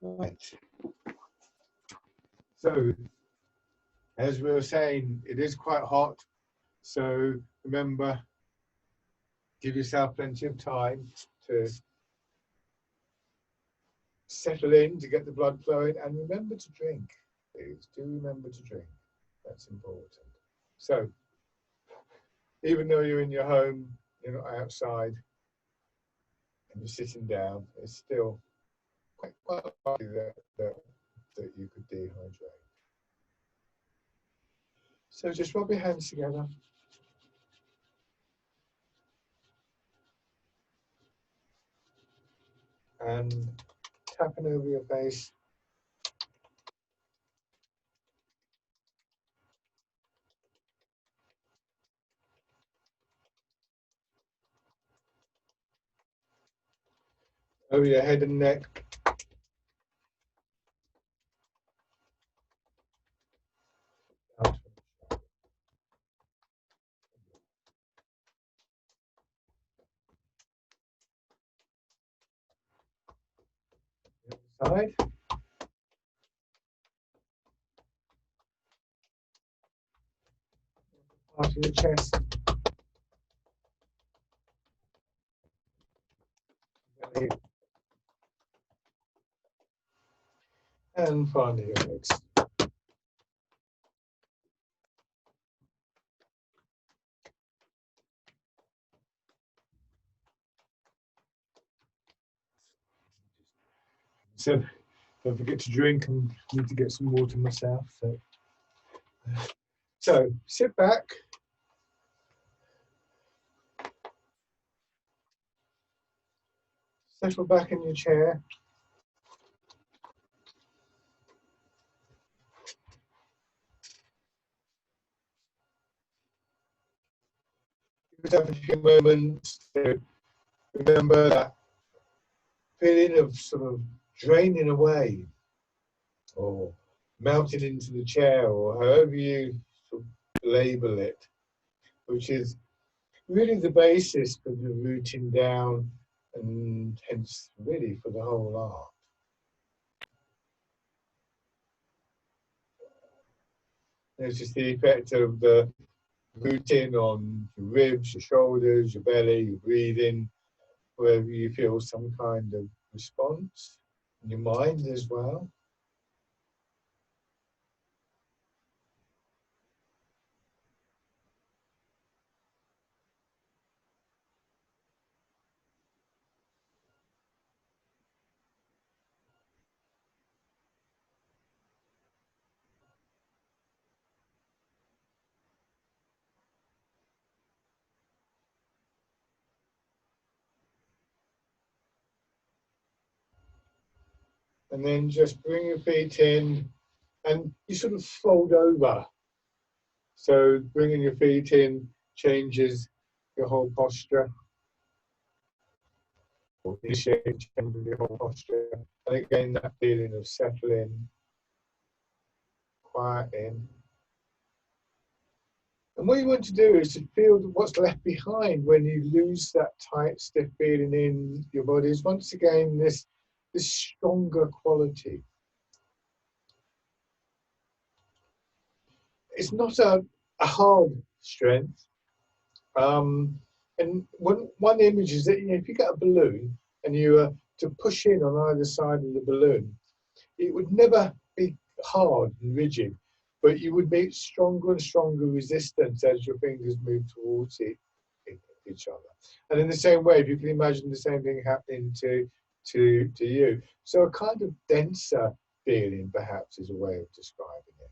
Right. So, as we were saying, it is quite hot. So remember, give yourself plenty of time to settle in, to get the blood flowing, and remember to drink. Please do remember to drink. That's important. So, even though you're in your home, you're not outside, and you're sitting down, it's still quite likely that you could dehydrate. So just rub your hands together. And tapping over your face. Over your head and neck. Side. Part of your chest. Belly. And finally your legs. So don't forget to drink, and need to get some water myself. So sit back. Settle back in your chair. Just have a few moments to remember that feeling of sort of draining away or melting into the chair, or however you sort of label it, which is really the basis for the rooting down and hence really for the whole art. Notice the effect of the rooting on your ribs, your shoulders, your belly, your breathing, wherever you feel some kind of response, in your mind as well. And then just bring your feet in and you sort of fold over. So bringing your feet in changes your whole posture, or initiate changes your whole posture. And again, that feeling of settling, quieting. And what you want to do is to feel what's left behind when you lose that tight, stiff feeling in your body is once again this stronger quality. It's not a hard strength. And one image is that, you know, if you get a balloon and you were to push in on either side of the balloon, it would never be hard and rigid, but you would meet stronger and stronger resistance as your fingers move towards each other. And in the same way, if you can imagine the same thing happening to you. So a kind of denser feeling, perhaps, is a way of describing it.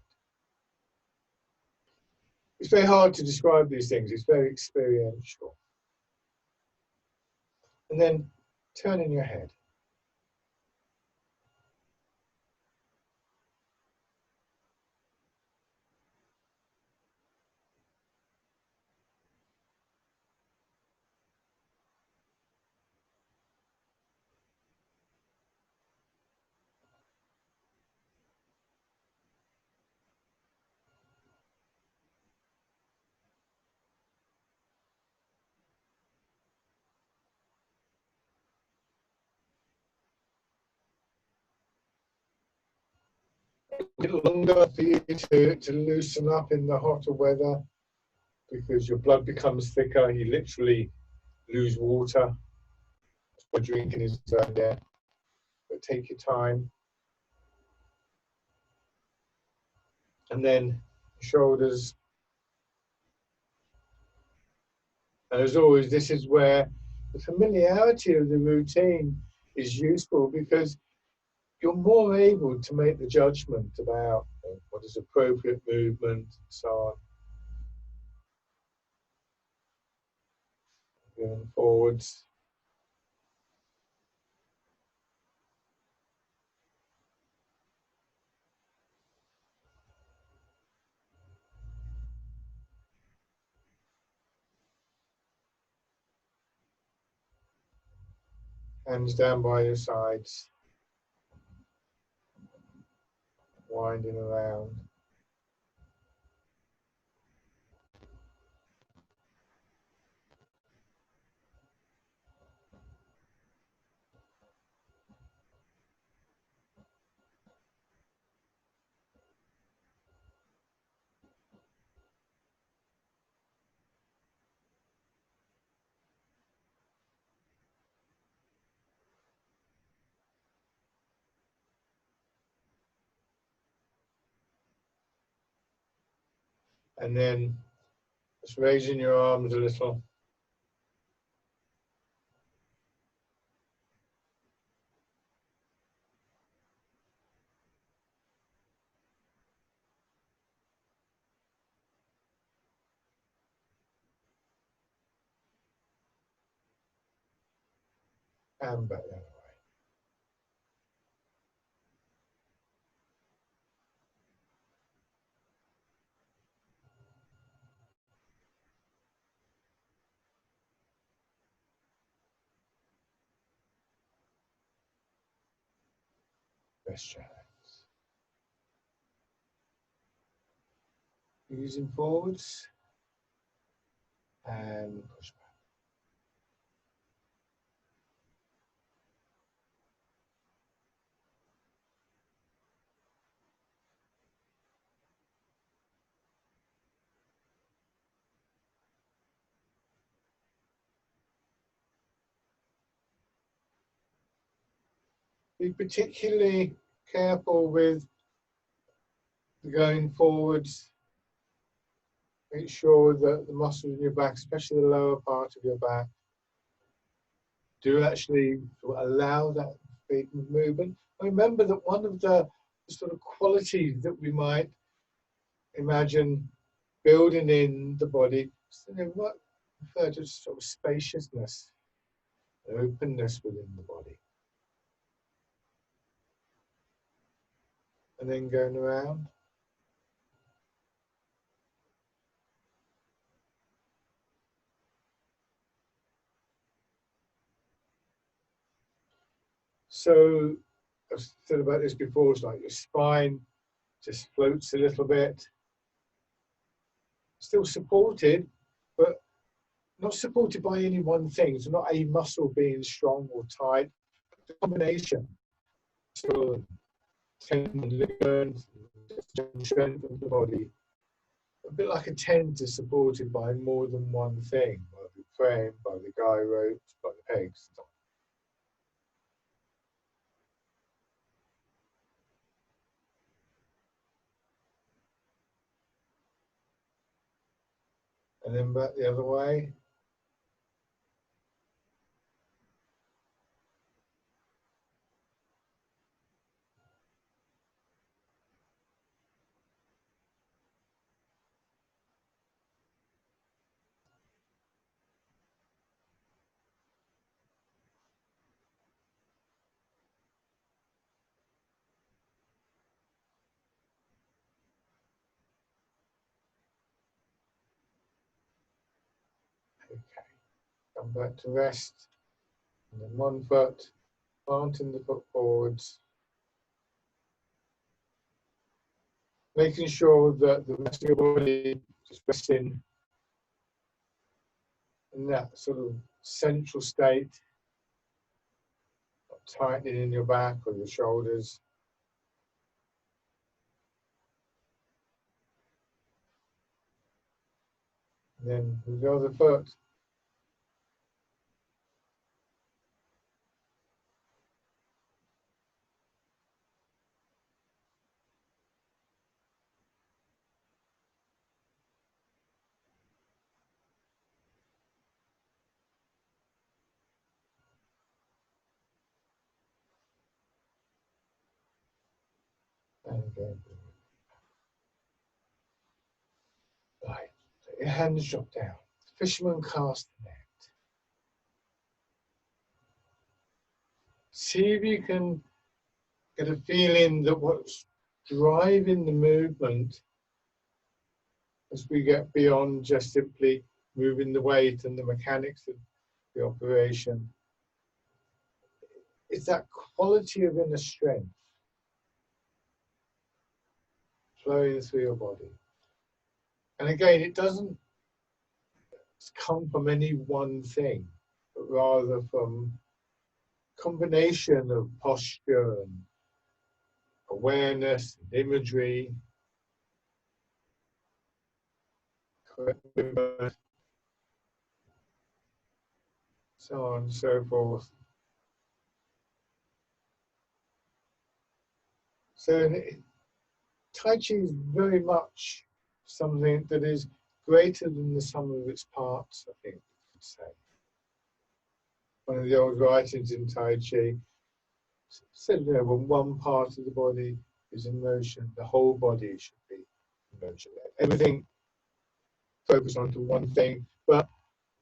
It's very hard to describe these things. It's very experiential. And then turning your head. A bit longer for you to loosen up in the hotter weather because your blood becomes thicker. You literally lose water by drinking is there. But take your time. And then shoulders. And as always, this is where the familiarity of the routine is useful because you're more able to make the judgment about what is appropriate movement and so on. Going forwards. Hands down by your sides. Winding around. And then just raising your arms a little. And back the other way. Rest your hands. Using forwards. And push back. Be particularly careful with going forwards. Make sure that the muscles in your back, especially the lower part of your back, do actually allow that freedom of movement. Remember that one of the sort of qualities that we might imagine building in the body, what refer to sort of spaciousness, openness within the body. And then going around. So I've said about this before, it's like your spine just floats a little bit. Still supported, but not supported by any one thing. So not a muscle being strong or tight. The combination. So tendon, ligament, strength of the body. A bit like a tent is supported by more than one thing, by the frame, by the guy ropes, by the pegs. And then back the other way. Okay. Come back to rest. And then one foot, planting the foot forwards. Making sure that the rest of your body is resting in that sort of central state, not tightening in your back or your shoulders. then with the other foot. And again. Right. Let your hands drop down. Fisherman cast the net. See if you can get a feeling that what's driving the movement as we get beyond just simply moving the weight and the mechanics of the operation. It's that quality of inner strength flowing through your body. And again, it doesn't come from any one thing, but rather from a combination of posture and awareness and imagery, so on and so forth. So Tai Chi is very much something that is greater than the sum of its parts, I think you could say. One of the old writings in Tai Chi said, you know, when one part of the body is in motion, the whole body should be in motion. Everything focused onto one thing, but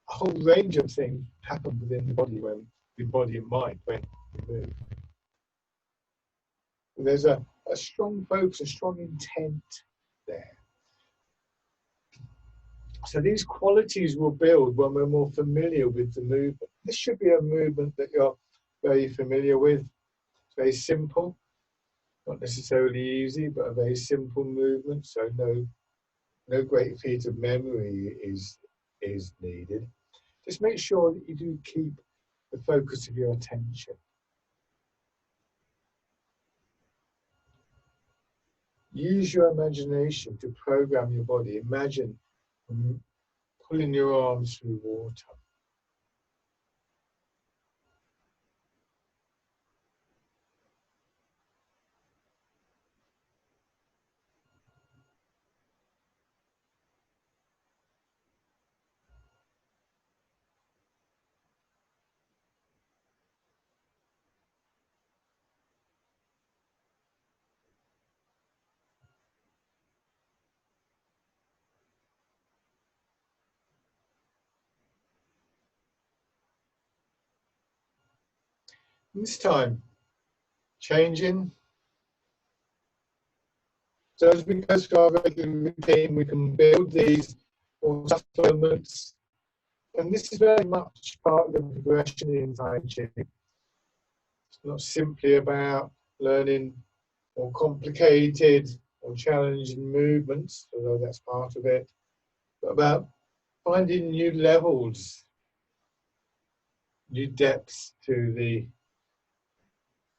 a whole range of things happen within the body and mind when we move. And there's a strong focus, a strong intent there. So these qualities will build when we're more familiar with the movement. This should be a movement that you're very familiar with. It's very simple, not necessarily easy, but a very simple movement. So no great feat of memory is needed. Just make sure that you do keep the focus of your attention. Use your imagination to program your body. Imagine pulling your arms through water. This time, changing. So as we go through our regular routine, we can build these more subtle elements. And this is very much part of the progression in Tai Chi. It's not simply about learning more complicated or challenging movements, although that's part of it, but about finding new levels, new depths to the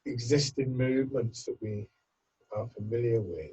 existing movements that we are familiar with.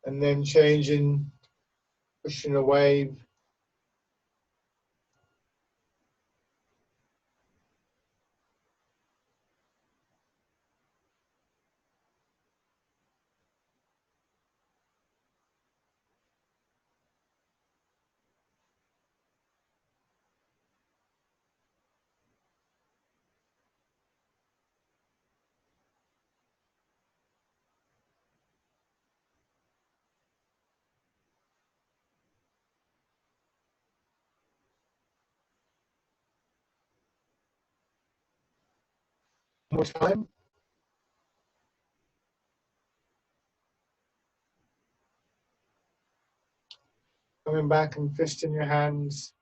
And then changing, pushing a wave. One more time. Coming back and fist in your hands.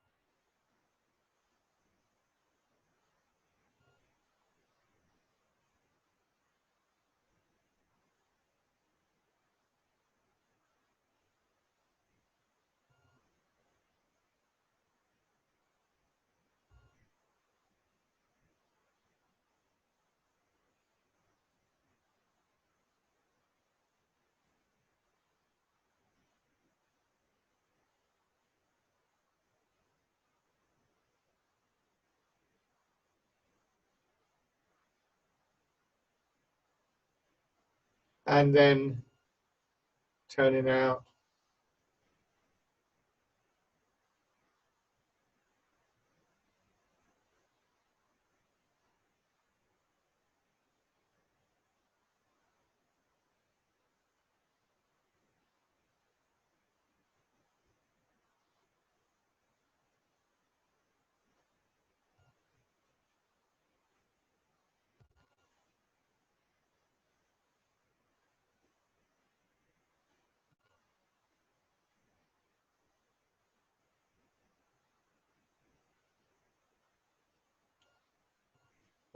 And then turning out.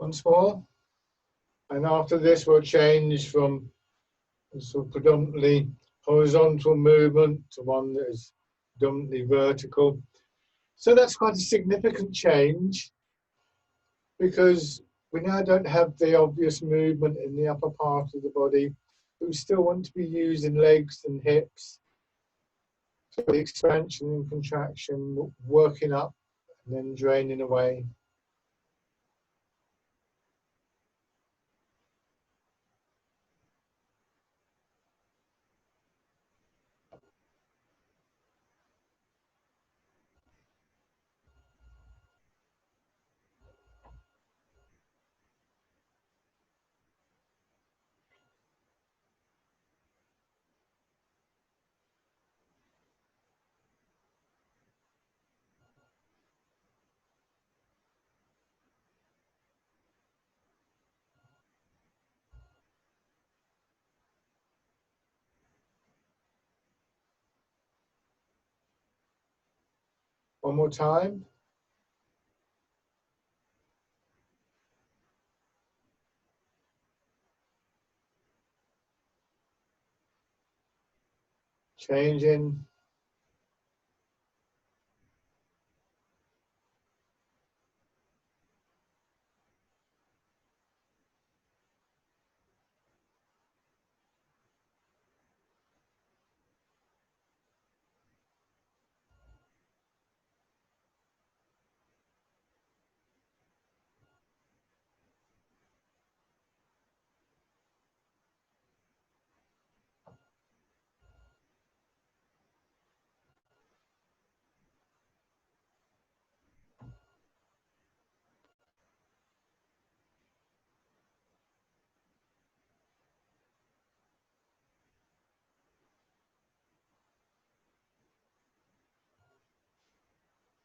Once more. And after this, we'll change from a sort of predominantly horizontal movement to one that is predominantly vertical. So that's quite a significant change, because we now don't have the obvious movement in the upper part of the body, but we still want to be using legs and hips. So the expansion and contraction, working up and then draining away. One more time. Changing.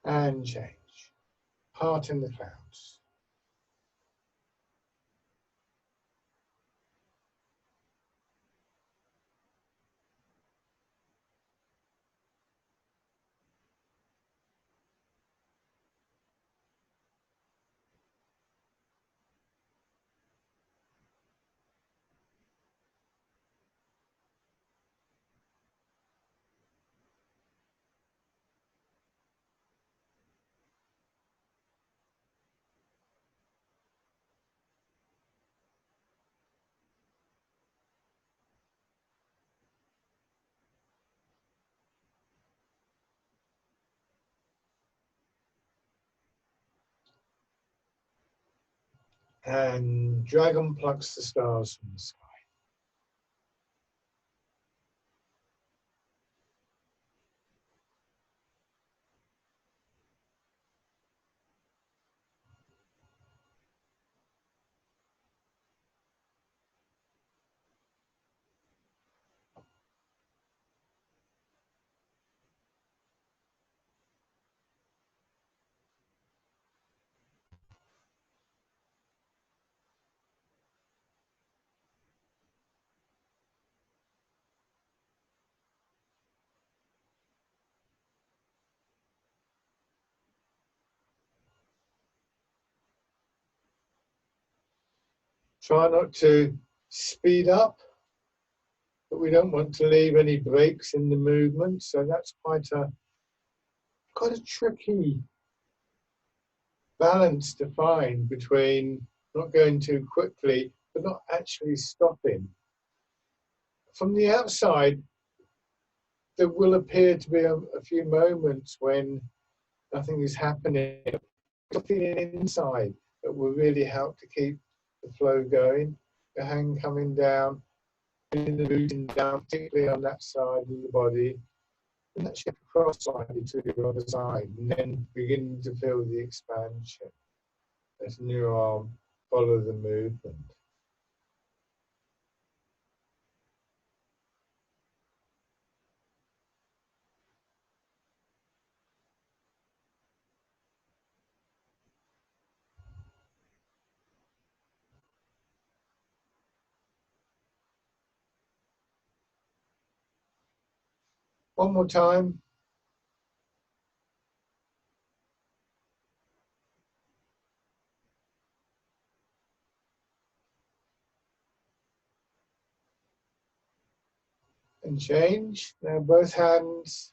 And change. Heart in the clouds. And dragon plucks the stars from the sky. Try not to speed up, but we don't want to leave any breaks in the movement. So that's quite a tricky balance to find between not going too quickly, but not actually stopping. From the outside, there will appear to be a few moments when nothing is happening. Feeling inside that will really help to keep the flow going. The hand coming down, feeling the rooting down, particularly on that side of the body, and that shift across slightly to the other side, and then beginning to feel the expansion. Letting your arm follow the movement. One more time. And change. Now both hands.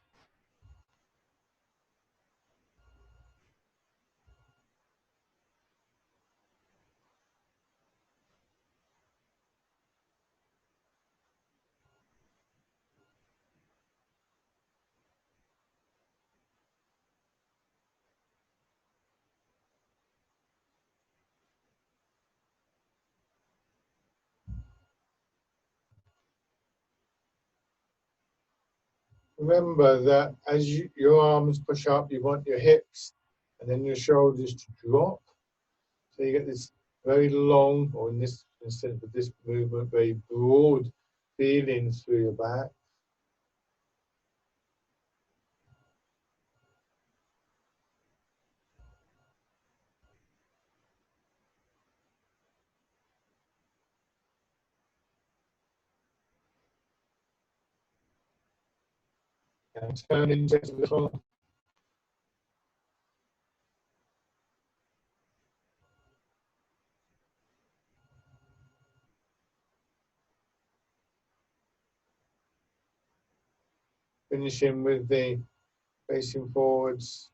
Remember that as your arms push up, you want your hips and then your shoulders to drop. So you get this very long, or in this instead of this movement, very broad feeling through your back. And turn into a little finishing with the facing forwards.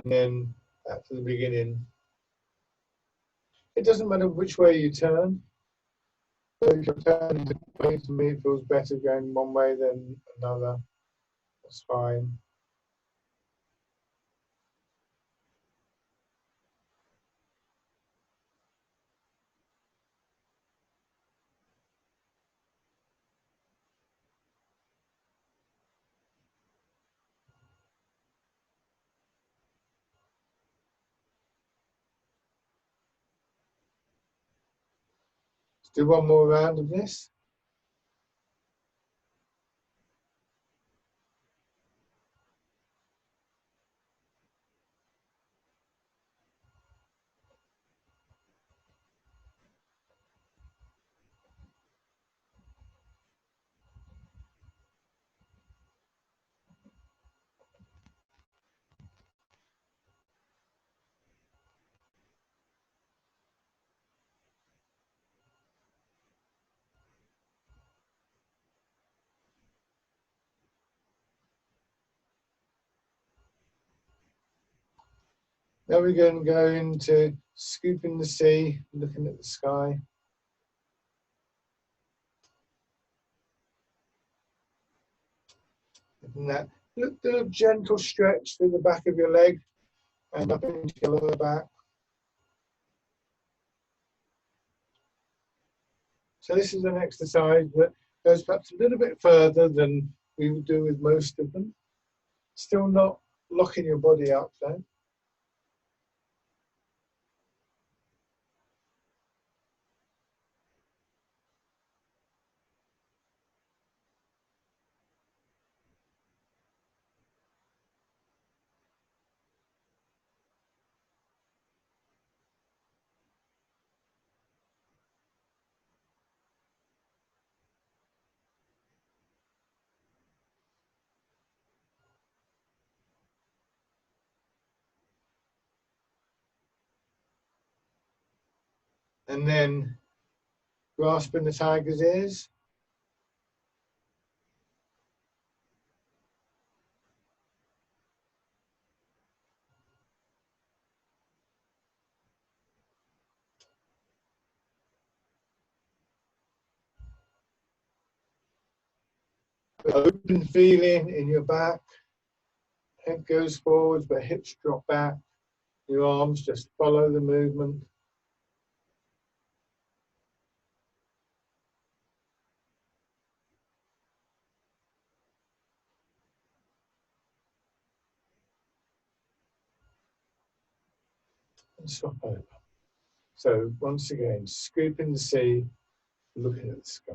And then back to the beginning. It doesn't matter which way you turn. So if you're turning away from me, it feels better going one way than another. That's fine. Let's do one more round of this. Now we're going to go into scooping the sea, looking at the sky. And that little gentle stretch through the back of your leg and up into your lower back. So this is an exercise that goes perhaps a little bit further than we would do with most of them. Still not locking your body up though. and then grasping the tiger's ears. Open feeling in your back. Head goes forwards, but hips drop back. Your arms just follow the movement. And swap over. So once again, scooping the sea, looking at the sky.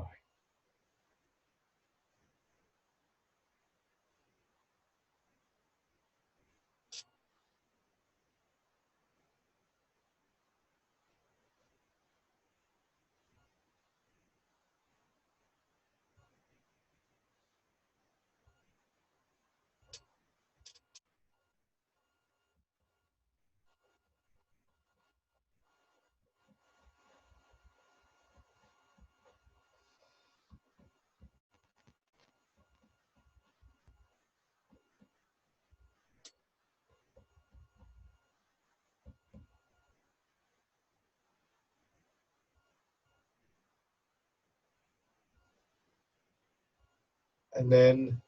And then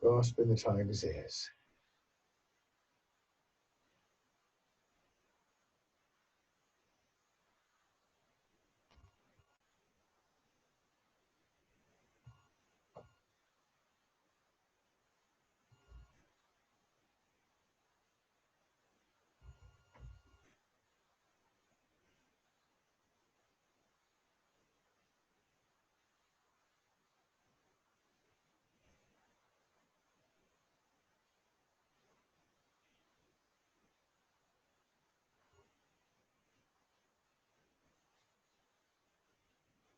grasping the tiger's ears.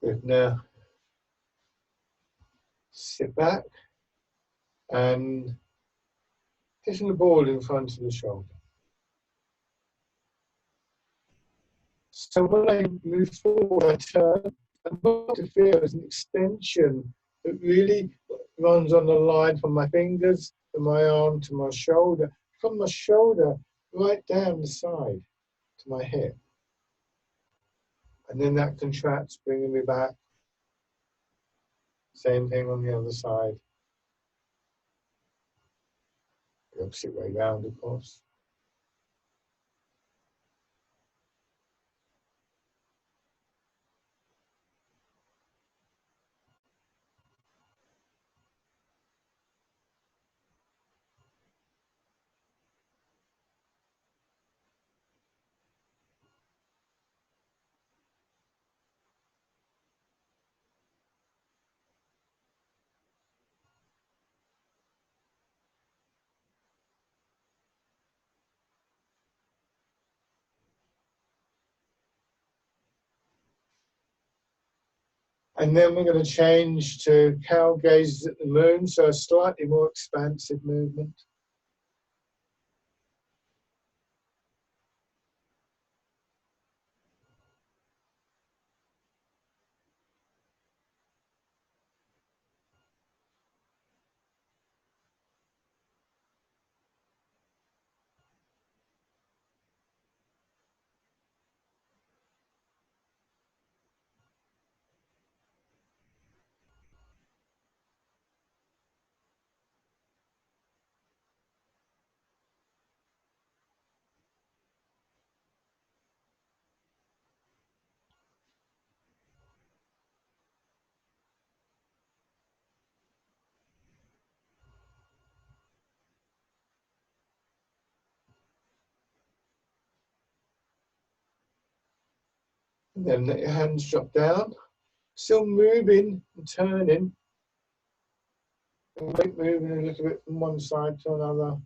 Good. Now sit back and hitting the ball in front of the shoulder. So when I move forward, I turn and what I feel is an extension that really runs on the line from my fingers to my arm to my shoulder, from my shoulder right down the side to my hip. And then that contracts, bringing me back. Same thing on the other side. The opposite way round, of course. And then we're going to change to cow gazes at the moon, so a slightly more expansive movement. And then let your hands drop down, still moving and turning. And keep moving a little bit from one side to another.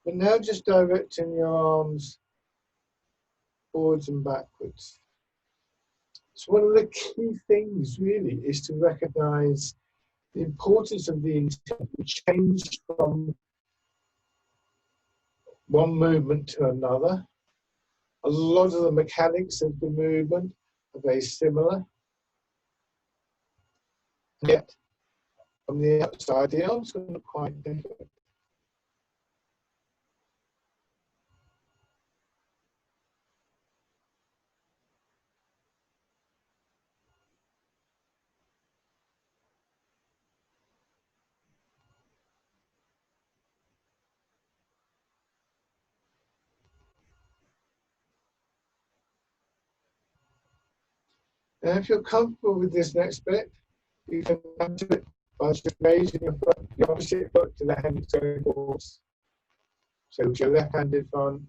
But now just directing your arms forwards and backwards. So one of the key things really is to recognize the importance of the intent. We change from one movement to another. A lot of the mechanics of the movement are very similar. Yet, from the outside, the arms are not quite different. And if you're comfortable with this next bit, you can add to it by just raising your foot, the opposite foot to the hand going forwards. So with your left-handed front,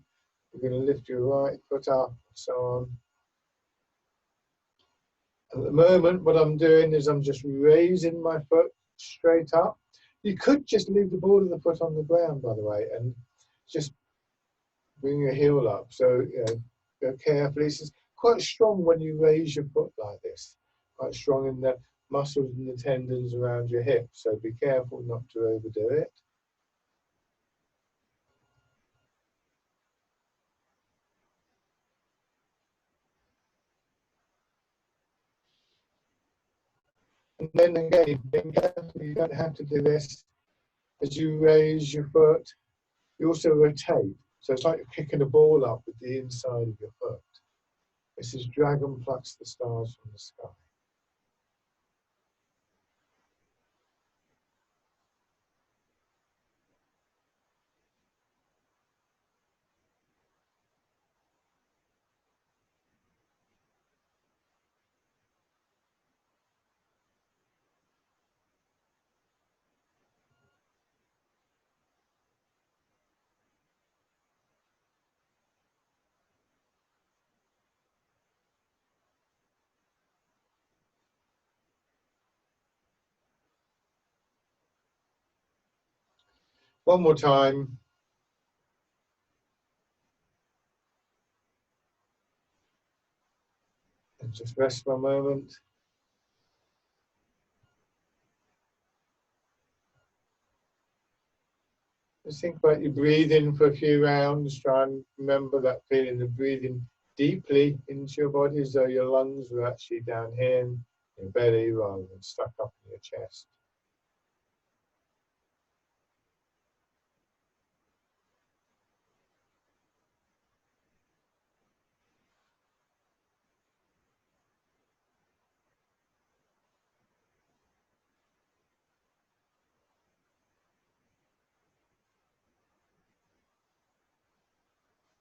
you're going to lift your right foot up, so on. At the moment, what I'm doing is I'm just raising my foot straight up. You could just leave the ball of the foot on the ground, by the way, and just bring your heel up. So, go carefully. It's quite strong when you raise your foot like this. Quite strong in the muscles and the tendons around your hips. So be careful not to overdo it. And then again, be careful, you don't have to do this. As you raise your foot, you also rotate. So it's like you're kicking a ball up with the inside of your foot. This is dragon plucks the stars from the sky. One more time. And just rest for a moment. Just think about your breathing for a few rounds. Try and remember that feeling of breathing deeply into your body as though your lungs were actually down here in your belly rather than stuck up in your chest.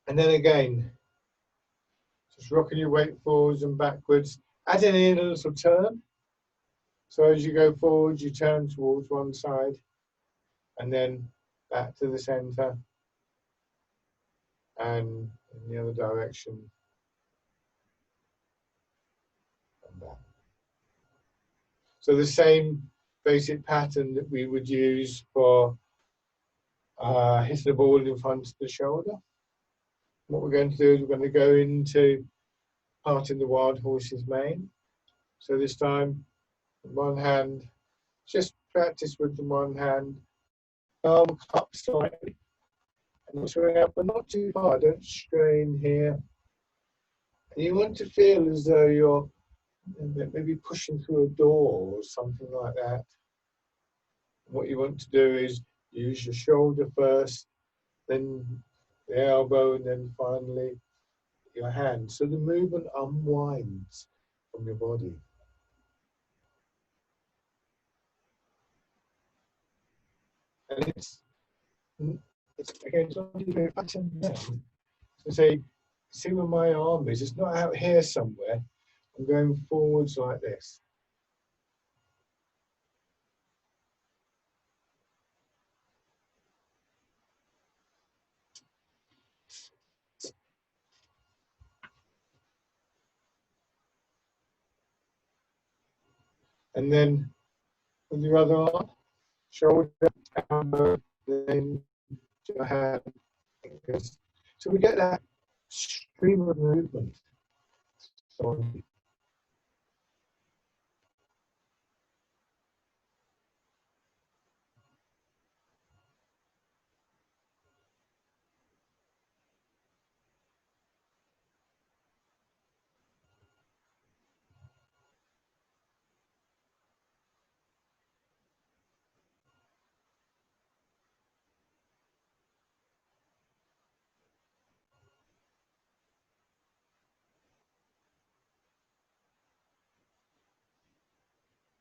And then again, just rocking your weight forwards and backwards, adding in a little turn. So as you go forward, you turn towards one side and then back to the center and in the other direction and back. So the same basic pattern that we would use for hitting the ball in front of the shoulder. What we're going to do is we're going to go into parting the wild horse's mane. So this time, one hand, just practice with the one hand, arm up slightly, and swing up, but not too far. Don't strain here. And you want to feel as though you're maybe pushing through a door or something like that. And what you want to do is use your shoulder first, then the elbow, and then finally your hand. So the movement unwinds from your body. And it's again, it's not even a pattern now. So say, see where my arm is. It's not out here somewhere. I'm going forwards like this. And then with your other arm, shoulder, elbow, then your hand. So we get that stream of movement. So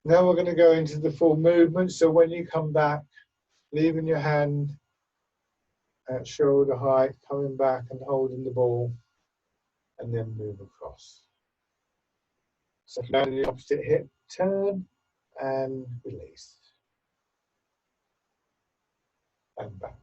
Now we're going to go into the full movement. So when you come back, leaving your hand at shoulder height, coming back and holding the ball, and then move across. So down the opposite hip, turn and release. And back.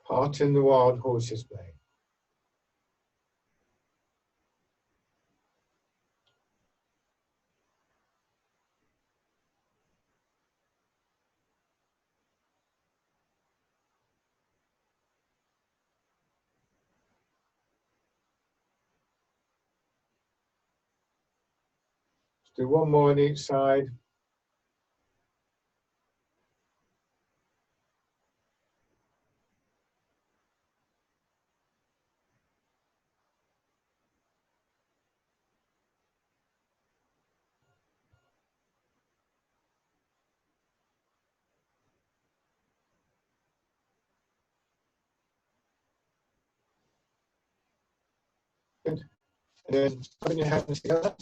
Heart in the wild horse's mane. Let's do one more on each side. Good. And then put your hands together.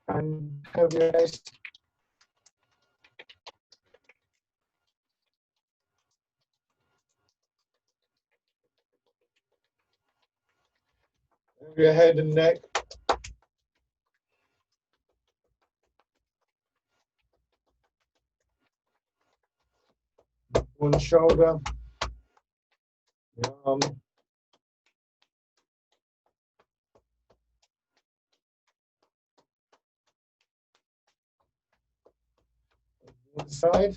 And have your eyes. Over your head and neck. One shoulder. Your arm. One side.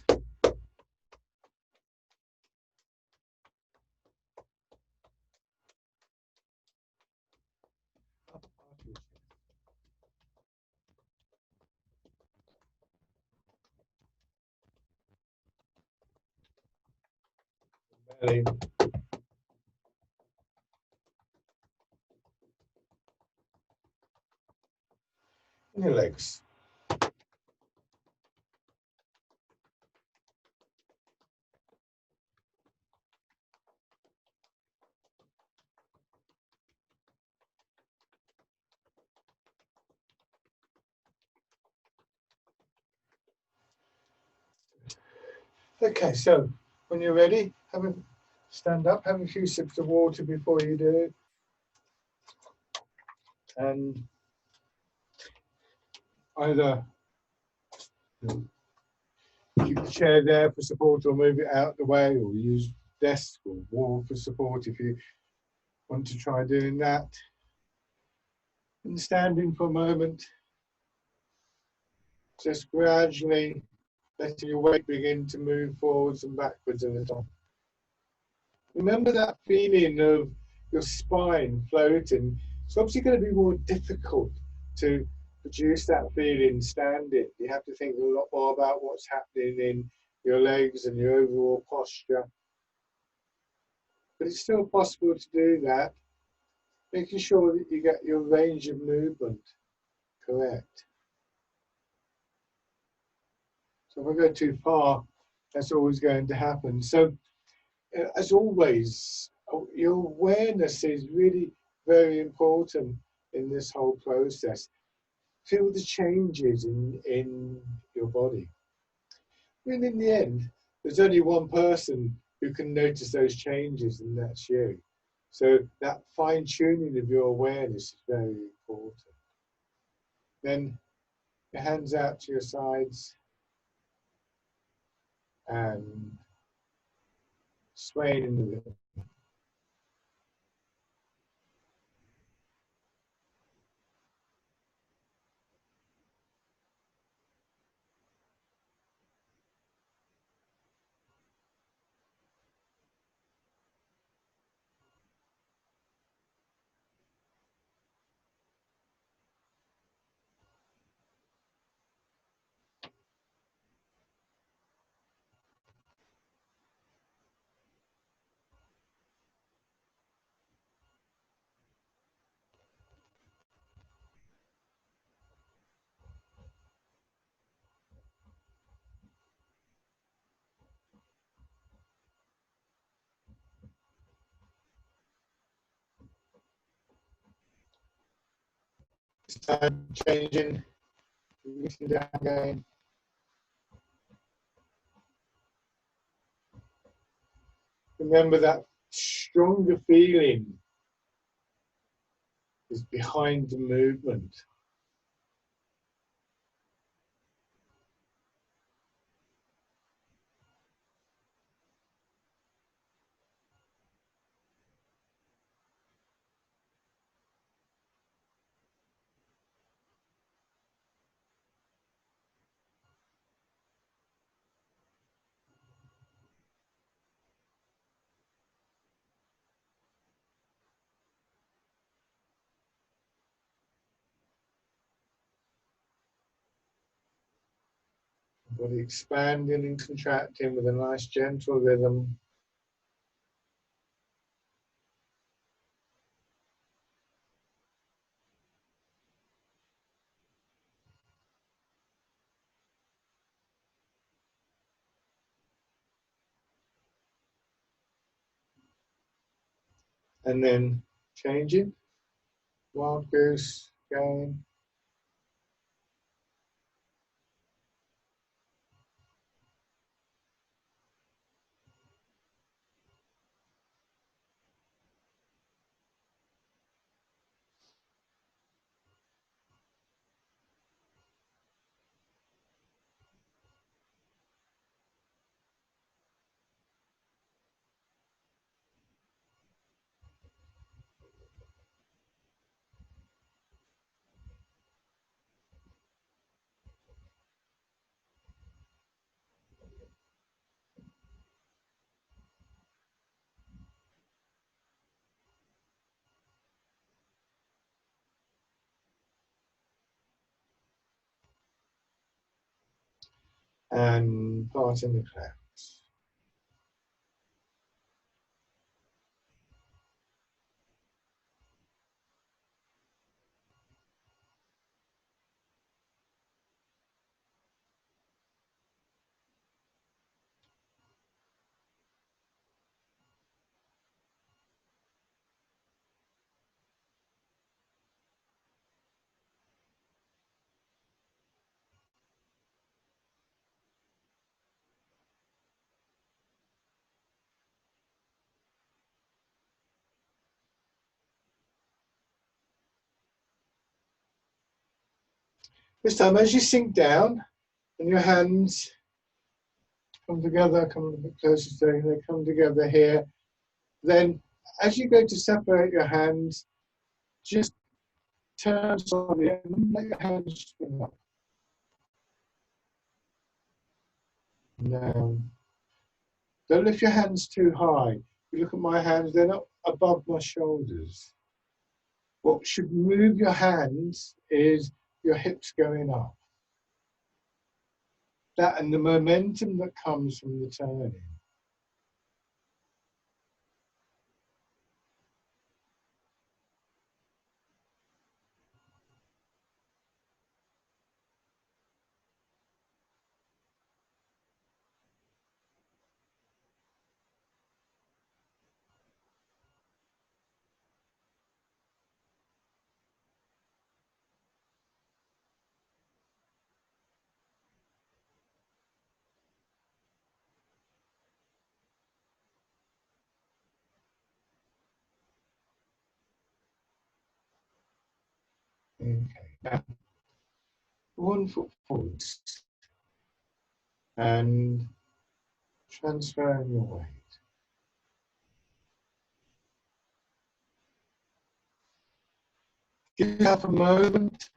Belly. And your legs. Okay, so when you're ready, stand up, have a few sips of water before you do it. And either keep the chair there for support or move it out the way, or use desk or wall for support if you want to try doing that. And standing for a moment, just gradually letting your weight begin to move forwards and backwards a little. Remember that feeling of your spine floating. It's obviously going to be more difficult to produce that feeling standing. You have to think a lot more about what's happening in your legs and your overall posture. But it's still possible to do that, making sure that you get your range of movement correct. So if I go too far, that's always going to happen. So as always, your awareness is really very important in this whole process. Feel the changes in your body. I mean, in the end, there's only one person who can notice those changes, and that's you. So that fine tuning of your awareness is very important. Then your hands out to your sides and swaying in the rhythm. This time changing, looking down again. Remember that stronger feeling is behind the movement. Body expanding and contracting with a nice gentle rhythm. And then changing. Wild goose going. And parting the clouds. This time, as you sink down and your hands come together, come a bit closer so they come together here, then as you go to separate your hands, just turn slowly and let your hands spin up. Now, don't lift your hands too high. If you look at my hands, they're not above my shoulders. What should move your hands is your hips going up. That and the momentum that comes from the turning. Okay. Now, 1 foot forwards and transferring your weight. Give yourself a moment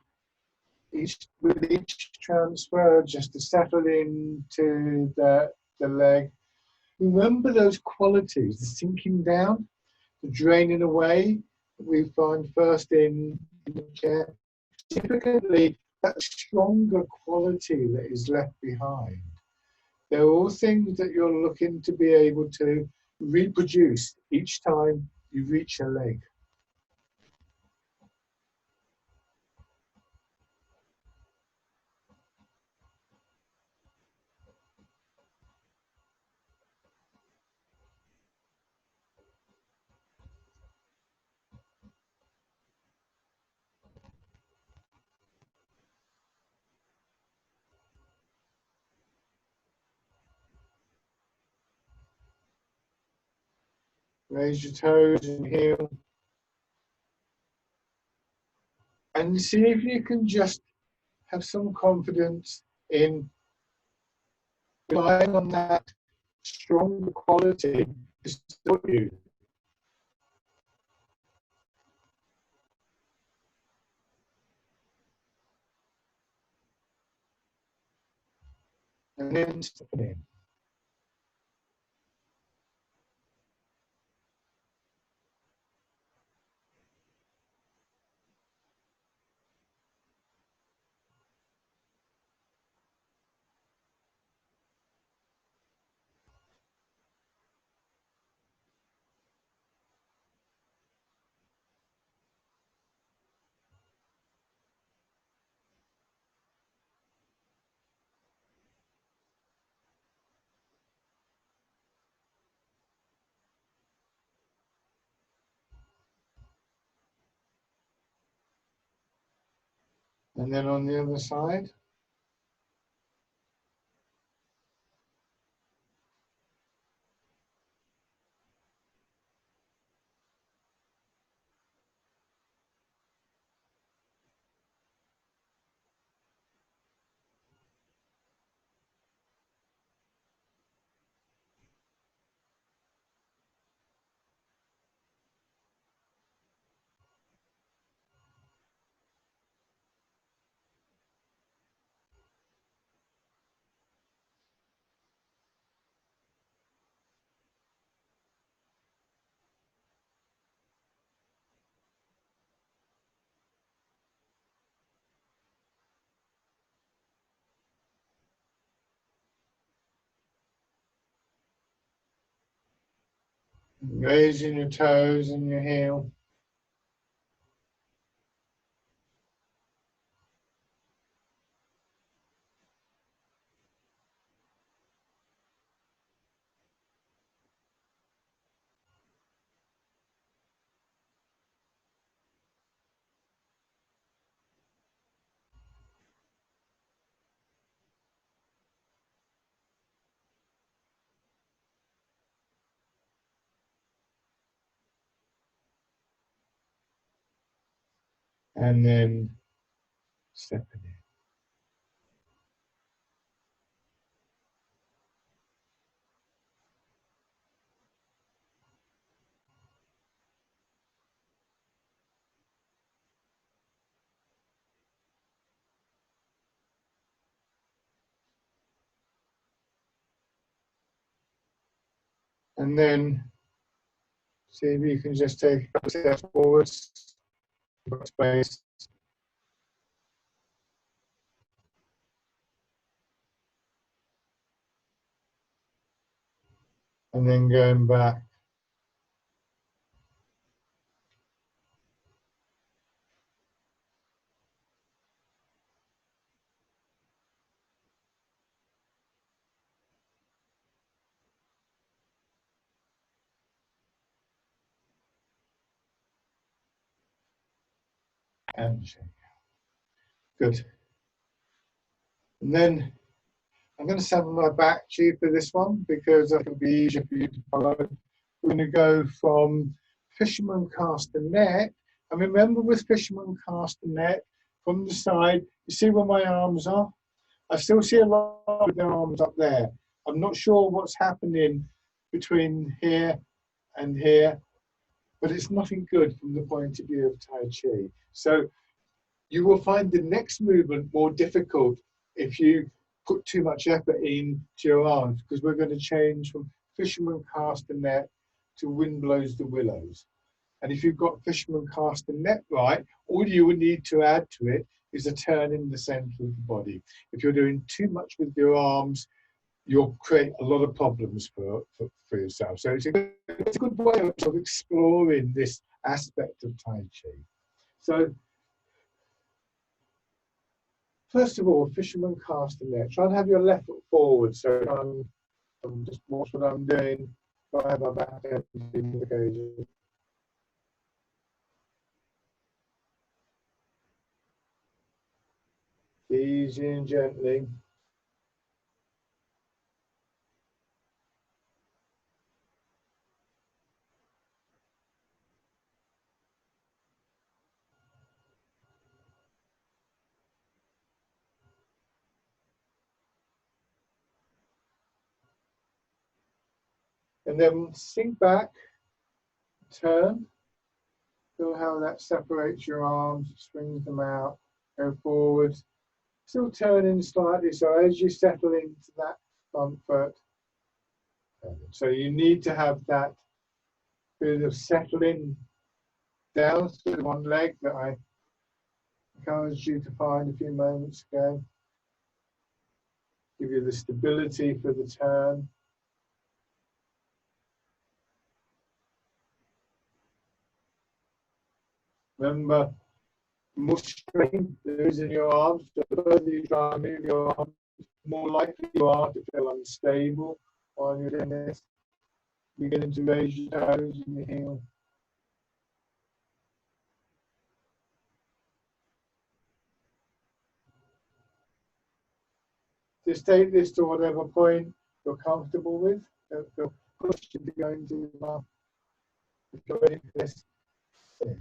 with each transfer just to settle into the leg. Remember those qualities, the sinking down, the draining away that we find first in the chair. Typically, that stronger quality that is left behind. They're all things that you're looking to be able to reproduce each time you reach a leg. Raise your toes and heel. And see if you can just have some confidence in relying on that strong quality to support you. And then stepping in. And then on the other side. Raising your toes and your heel. And then stepping in. And then see if you can just take a couple steps forwards, space. And then going back. And shake. Good. And then I'm going to stand on my back to you for this one because it'll be easier for you to follow. We're going to go from fisherman cast a net. And remember with fisherman cast a net, from the side. You see where my arms are? I still see a lot of the arms up there. I'm not sure what's happening between here and here, but it's nothing good from the point of view of Tai Chi. So you will find the next movement more difficult if you put too much effort into your arms, because we're going to change from fisherman cast and net to wind blows the willows. And if you've got fisherman cast and net right, all you would need to add to it is a turn in the center of the body. If you're doing too much with your arms, you'll create a lot of problems for yourself. So it's a good way of exploring this aspect of Tai Chi. So first of all, fisherman cast and net. Try and have your left foot forward. So I'm just watch what I'm doing. I have my back end in the cage. Easy and gently. And then sink back, turn. Feel how that separates your arms, swings them out, go forward. Still turning slightly, so as you settle into that front foot. So you need to have that bit of settling down through one leg that I encouraged you to find a few moments ago. Give you the stability for the turn. Remember, the more strain there is in your arms, the further you try and move your arms, the more likely you are to feel unstable while you're doing this. Beginning to raise your toes and your heel. Just take this to whatever point you're comfortable with. Don't feel pushed into going too far. If you're ready for this, yeah.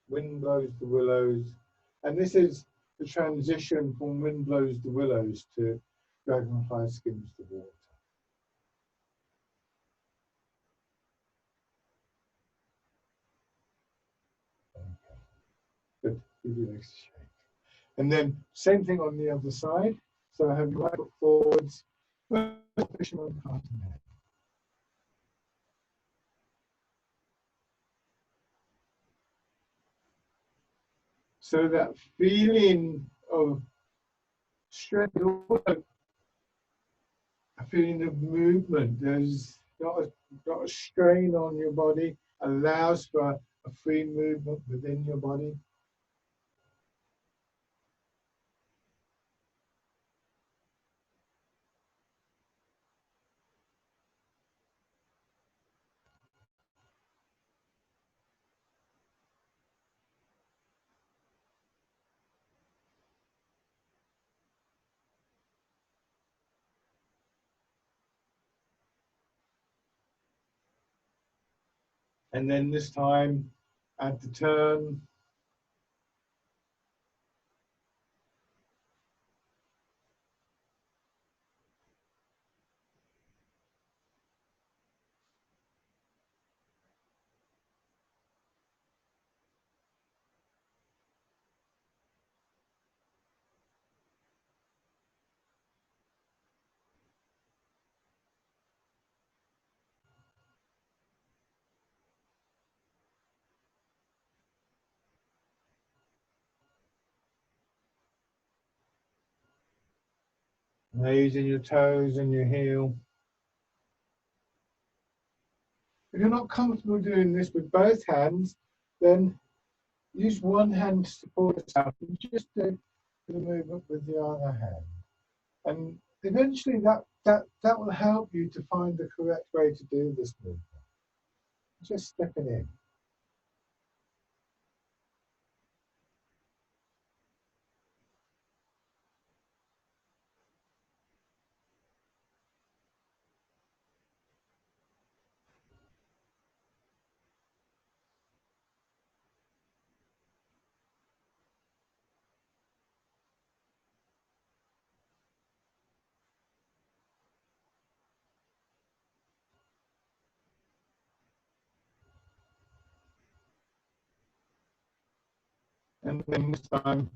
Wind blows the willows. And this is the transition from wind blows the willows to dragonfly skims the water. Okay. Good. Give you next shake. And then same thing on the other side. So I have your right foot forwards, fisherman casting net. So that feeling of strength, also a feeling of movement. There's not a strain on your body, allows for a free movement within your body. And then this time at the turn, using your toes and your heel. If you're not comfortable doing this with both hands, then use one hand to support yourself and just do the movement with the other hand. And eventually that will help you to find the correct way to do this movement. Just stepping in. And then this time,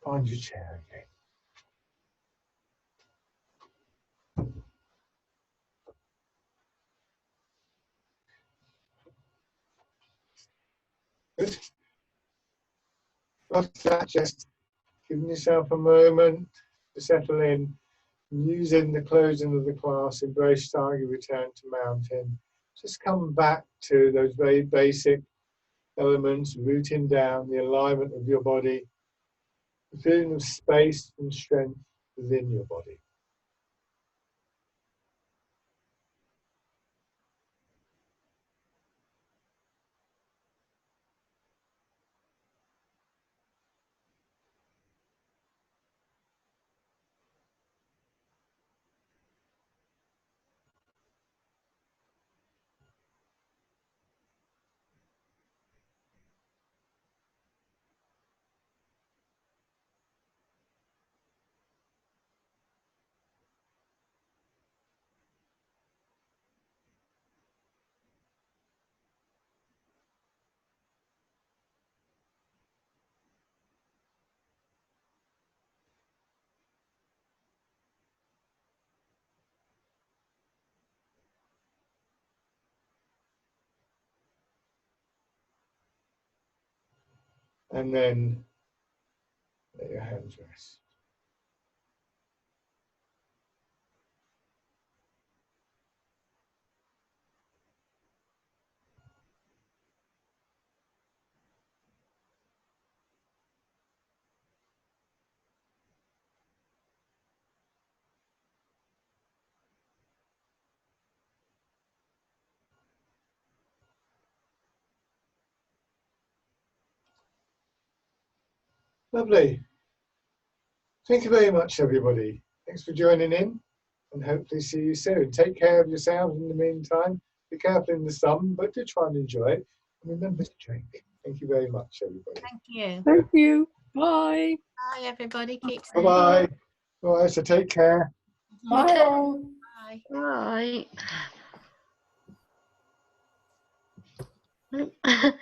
find your chair again. Good. After that, just giving yourself a moment to settle in, using the closing of the class, embrace target, return to mountain. Just come back to those very basic elements, rooting down the alignment of your body, the feeling of space and strength within your body. And then let your hands rest. Lovely. Thank you very much, everybody. Thanks for joining in, and hopefully see you soon. Take care of yourselves in the meantime. Be careful in the sun, but do try and enjoy it. And remember to drink. Thank you very much, everybody. Thank you. Thank you. Bye. Bye, everybody. Keep safe. Bye-bye. Bye. So take care. Bye. Bye. Bye. Bye.